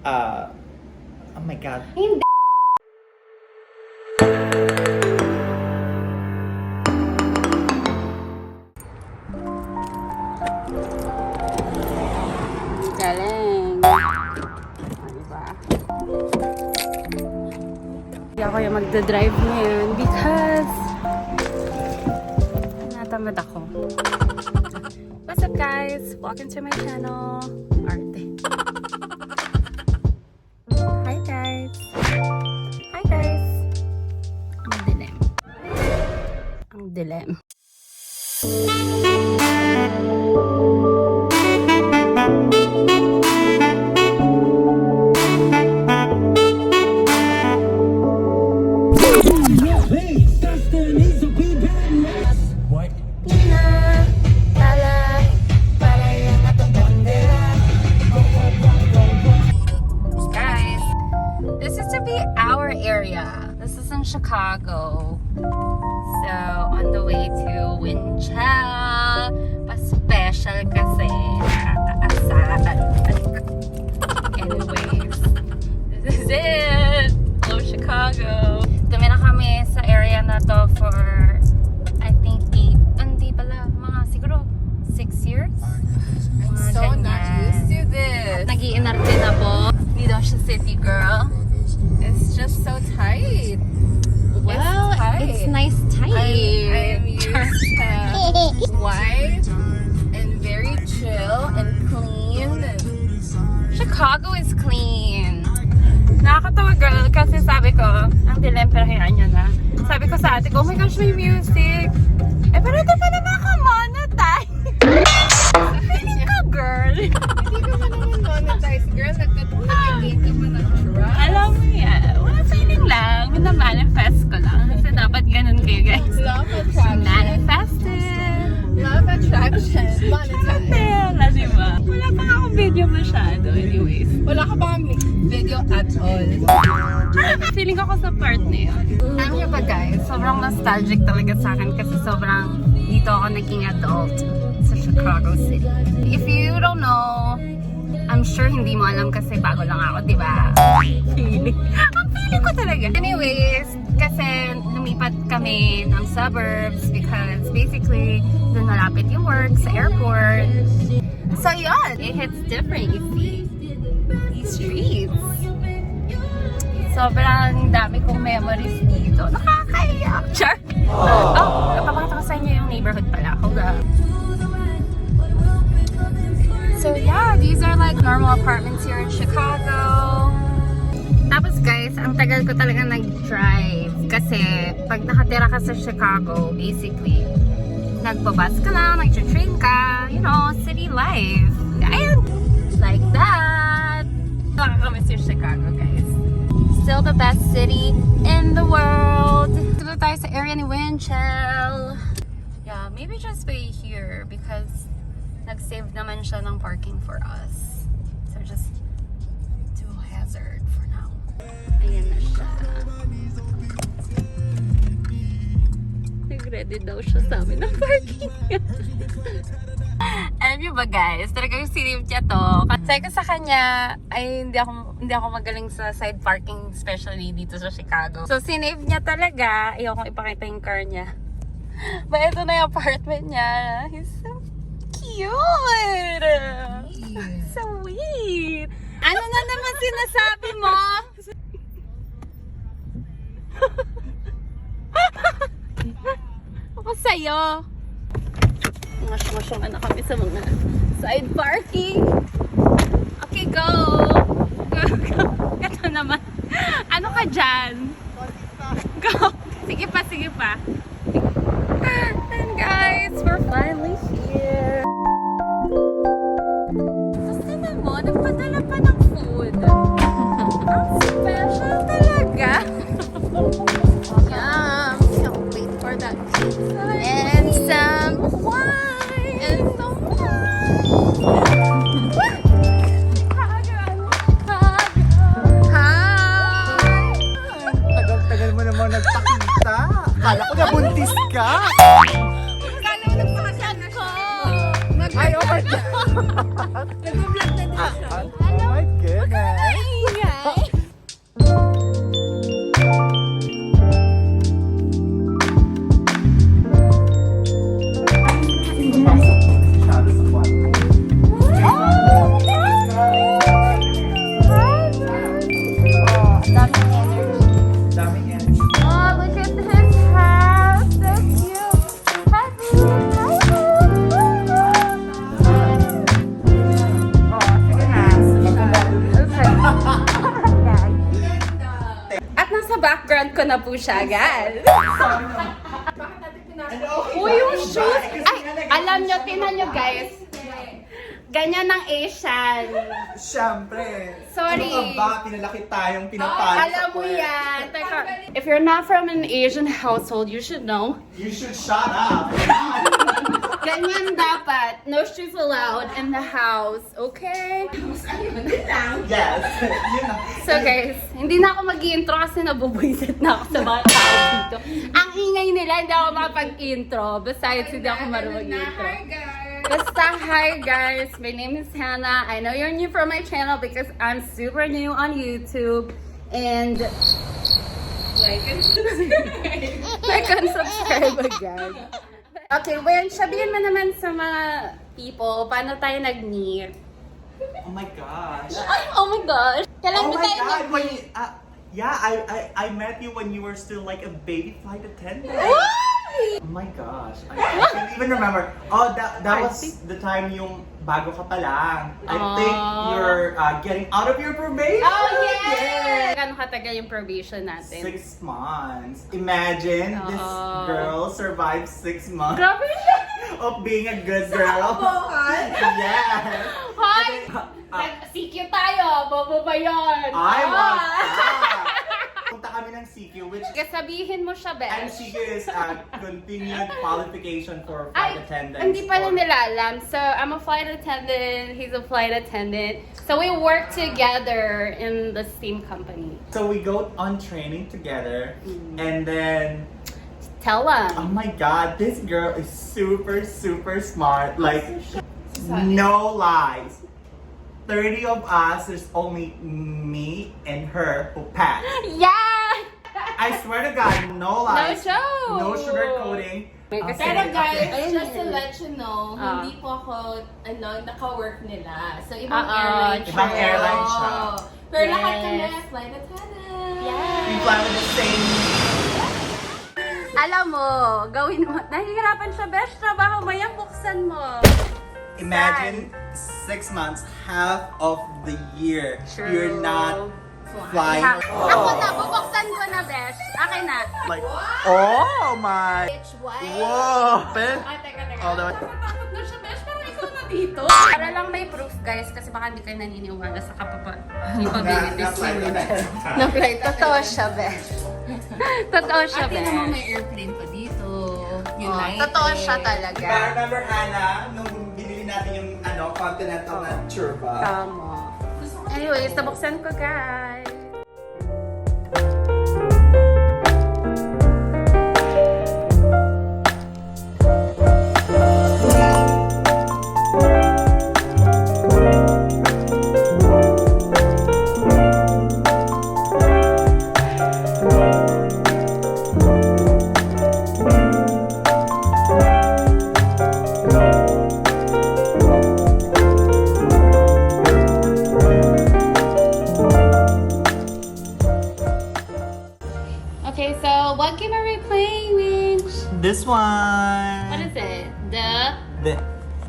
Oh my God. Hindi. Galing. Diba? Hindi ako yung magdadrive ngayon because natamad ako. What's up guys? Welcome to my channel. Arte. Hi guys. Hi guys. Ang dilim. Ang dilim. Chicago. So, on the way to Winchell. Pa-special kasi. Anyways, this is it. Hello, Chicago. Dumi na kami sa area na to for, I think, hindi pala, mga siguro 6 years. I'm so not used to this. Nag-iinarte na po. Hindi daw siya city girl. It's just so tight. Well, it's nice tight. I am used to white and very chill and clean. Chicago is clean. Nakakatawa girl kasi sabi ko, ang dilim pero hayaan nyo na. Sabi ko sa ate ko, oh my gosh, may music. Eh, pero ito pa naman ako monetize. Feeling ko girl. Hindi ka pa naman monetize, girl. Nagkatulog ka pa ng trust. Alam mo yan. Wala feeling lang. Minamanifest ko lang. Kasi dapat ganun kayo guys. Love attraction. Manifested. Love attraction. Monetize. Wala, diba? Wala pa nga akong video masyado. Anyways. Wala ka bang video at all? Feeling ko sa part na yun. Alam niyo ba guys, sobrang nostalgic talaga sa akin kasi sobrang dito ako naging adult sa Chicago City. If you don't know, I'm sure hindi mo alam kasi bago lang ako, di ba? Ang feeling ko talaga. Anyways, kasi lumipat kami ng suburbs because basically doon malapit yung work sa airport. So yun, it hits different, you see. These streets. Sobrang dami kong memories dito. Nakakaiyak. Char! Oh, napapakita ko sa inyo yung neighborhood pala. Hold up. So yeah, these are like normal apartments here in Chicago. Tapos guys, ang tagal ko talaga nag-drive. Kasi pag nakatira ka sa Chicago, basically, nagbabas ka lang, nag-train ka, you know, city life. Ayun, like that. Nakakamiss yung Chicago, guys. Still the best city in the world. Dito tayo sa area ni Winchell. Yeah, maybe just wait here because nag-save naman siya ng parking for us. So just do hazard for now. Ayan na siya. Nag-ready daw siya sa amin ng parking. Alam niyo ba guys, talagang sinave niya to. Sabi ko sa kanya, ay hindi ako magaling sa side parking, especially dito sa Chicago. So sinave niya talaga. Ayokong ipakita yung car niya. But ito na yung apartment niya. He's so cute! So sweet! Ano na naman sinasabi mo? Ako sa'yo. Masyong na kami sa mga side parking. Okay, go! Go, go. Ito naman. Ano ka dyan? Go! Sige pa, sige pa. And guys, we're finally here. Gusto na mo, nagpadala pa ng food. Ang special talaga. Yum! Can't wait for that pizza. And some wine. And some wine. Tagal-tagal mo naman nagpakita. Kala ko nabuntis ka. Kala mo nagpakasan ko. Ay, oh my God. Nag-vlog na din siya. Oh my goodness. Daming energy. Daming yan. Oh, look at his house. So cute. Hi, Boo. Hi, Boo. Oh, sige na. Okay. At nasa background ko na po siya, guys. Uy, yung shoes. Ay, alam nyo, tinan nyo, guys. Ganyan ng Asian. Siyempre. Sorry. Ano ka ba? Pinalaki tayong pinapalo sa Alam mo puwet. yan. Teka, if you're not from an Asian household, you should know. You should shut up. Ganyan dapat. No shoes allowed in the house. Okay? Yes. Yun na. So guys, hindi na ako mag-intro kasi nabubuisit na ako sa mga tao dito. Ang ingay nila, hindi ako makapag-intro. Besides, hindi ako marunong mag-intro. Basta, hi guys. My name is Hannah. I know you're new for my channel because I'm super new on YouTube. And like and subscribe again. Okay, Wen, sabihin mo naman sa mga people, paano tayo nag-meet? Oh my gosh. Ay, oh my gosh! Kailan Oh ba my tayo God. When nag-meet? yeah, I met you when you were still like a baby flight attendant. Oh my gosh. I can't even remember. Oh, that was the time yung bago ka pa lang. I think you're getting out of your probation. Oh, yes! Gano'ng katagal yung probation natin? 6 months. Imagine this girl survived 6 months Grabe siya! of being a good girl. Yes. Hoy! CQ tayo! Bobo ba yun? I was that. Punta kami ng CQ, which Sabihin mo siya, and Besh. CQ is continued qualification for flight Ay, attendants. hindi pala nila alam. So, I'm a flight attendant. He's a flight attendant. So, we work together in the same company. So we go on training together, and then Tell oh them. my God, this girl is super smart. Like no lies. 30 of us, there's only me and her who passed. Yeah! I swear to God, no No lies. show! No sugarcoating. Pero Pero guys, Ayun just to yun. let you know, Ah. hindi po ako naka-work nila. So, ibang Ah, airline siya. Ibang airline siya. Oo. Pero lahat Yes. kami, flight attendant. We fly with the same. Alam mo, gawin mo. Nahihirapan siya, Besh. Trabaho mo yan, buksan mo. Imagine 6 months, half of the year, True. you're not flying. Ako na, bubuksan ko na, Besh. Akin na. Like, oh my. Bitch, what? Whoa. Ah, teka. All the way. Takot na siya, Besh. Parang ikaw na dito. Para lang may proof, guys, kasi baka hindi kayo naniniwala sa capabilities niya. Na flight. Totoo siya, Besh. Totoo siya, Ate naman Besh. may airplane pa dito. United. Totoo siya talaga. Remember, Hannah, nung binili natin yung continental na churba? Tama. Anyways, nabuksan ko, guys. Okay, so what game are we playing, Winch? This one. What is it?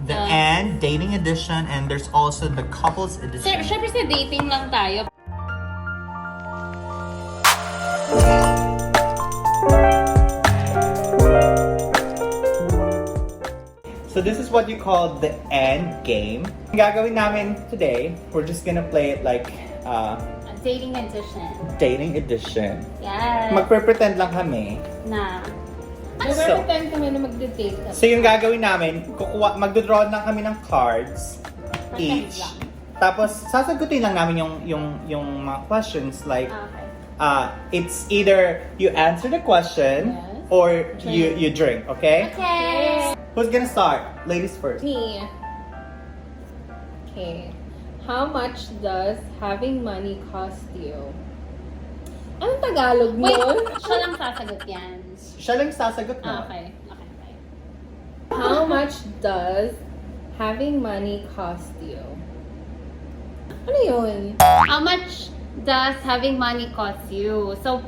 The and dating edition, and there's also the couples edition. Siyempre sa dating lang tayo. So this is what you call the end game. Ang gagawin namin today, we're just gonna play it like A dating edition. dating edition. Yes. Magpre-pretend lang kami. Na. So, Time kami na magde-date. so yung gagawin namin, magdodraw lang kami ng cards each. Tapos sasagutin lang namin yung mga questions like Okay. it's either you answer the question Yes. or you drink, okay? Okay. Who's gonna start? Ladies first. Me. Okay. How much does having money cost you? Anong Tagalog mo? Wait, siya lang sasagot yan. Siya lang sasagot na. Okay. How much does having money cost you? Ano yun? How much does having money cost you? So,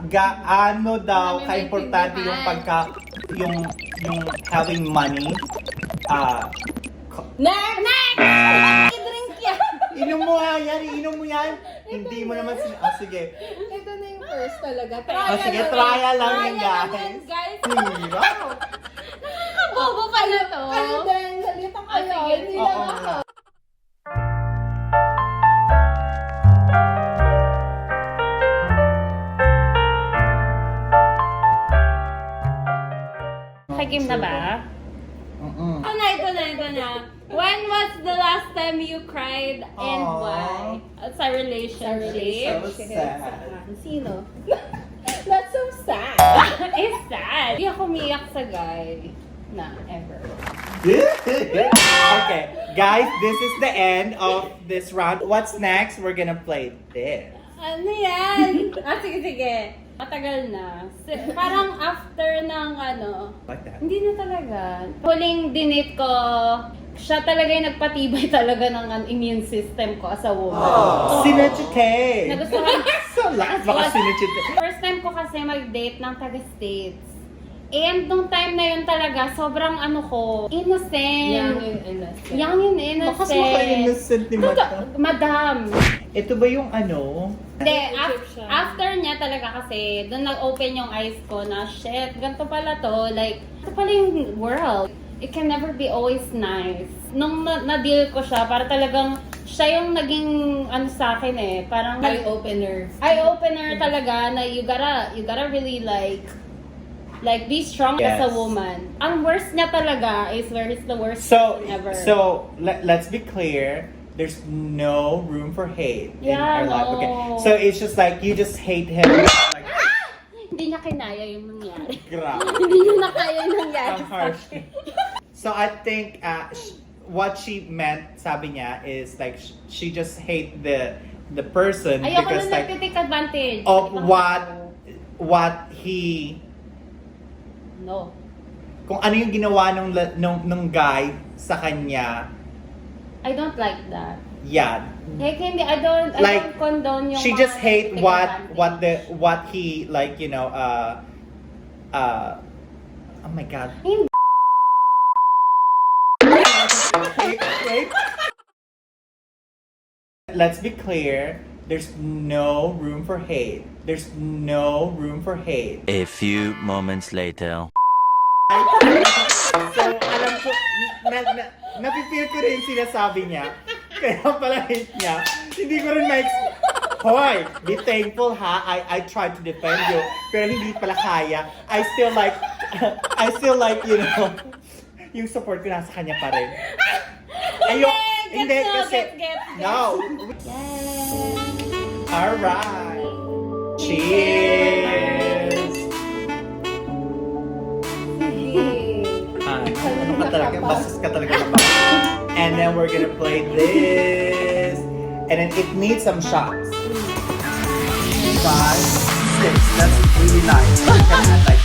gaano daw Marami ka-importante yung maintindihan. yung having money? next! I-drink yan! Inom mo yan. Hindi mo naman sige. Ito na yung first talaga. Sige, trial lang yan, Trial guys. yan, guys. Wow. Bobo pala to. Kayo din, salita kayo. sige. Hindi Oo lang nga. ako. Hakim na ba? Ito na. When was the last time you cried and Aww. why? Sa relationship? So sad. Sino? That's so sad. It's sad. Hindi ako umiyak sa guy na ever. Okay, guys, this is the end of this round. What's next? We're gonna play this. Ano yan? Sige. Matagal na. Parang after ng Like that. hindi na talaga. Huling dinate ko, siya talaga yung nagpatibay talaga ng immune system ko as a woman. Sinechite. Nagustuhan. So lakas baka sinechite. First time ko kasi mag-date ng taga-States. And nung time na yun talaga, sobrang innocent. Young and innocent. Bakas maka-innocent ni Mata. Madam. Ito ba yung Hindi, after niya talaga kasi, doon nag-open yung eyes ko na, shit, ganito pala to. Like, ito pala yung world. It can never be always nice. Nung na-deal ko siya, para talagang siya yung naging sa akin parang Eye-opener. eye-opener talaga na you gotta really like be strong as a Yes. woman. Ang worst niya talaga is where he's the worst So, person ever. let's be clear. There's no room for hate in Yeah, our life. no. Okay. So it's just like you just hate him. Like, Hindi niya kinaya yung nangyari. grabe. Hindi niya nakaya yung nangyari. Ang harsh. So I think what she meant, sabi niya, is like she just hate the person Ayoko because na like nagtitake advantage. of Ibang what he No. kung ano yung ginawa nung guy sa kanya. I don't like that. Yeah. Like, hindi, I don't condone yung She mga just hate nagtitake advantage. what he like, oh my god. Hindi. Wait. Let's be clear, there's no room for hate. There's no room for hate. A few moments later. So, alam ko, napipil ko rin sinasabi niya. Kaya pala hate niya. Hindi ko rin Hoy, be thankful ha. I tried to defend you. Pero hindi pala kaya. I still like, yung support ko nasa kanya pa rin. Hindi, kasi, no. Yes. Alright. Cheers! Ano ka talaga? Bastos ka talaga naman. And then we're gonna play this. And then it needs some shots. 5, 6. That's really nice. You can add like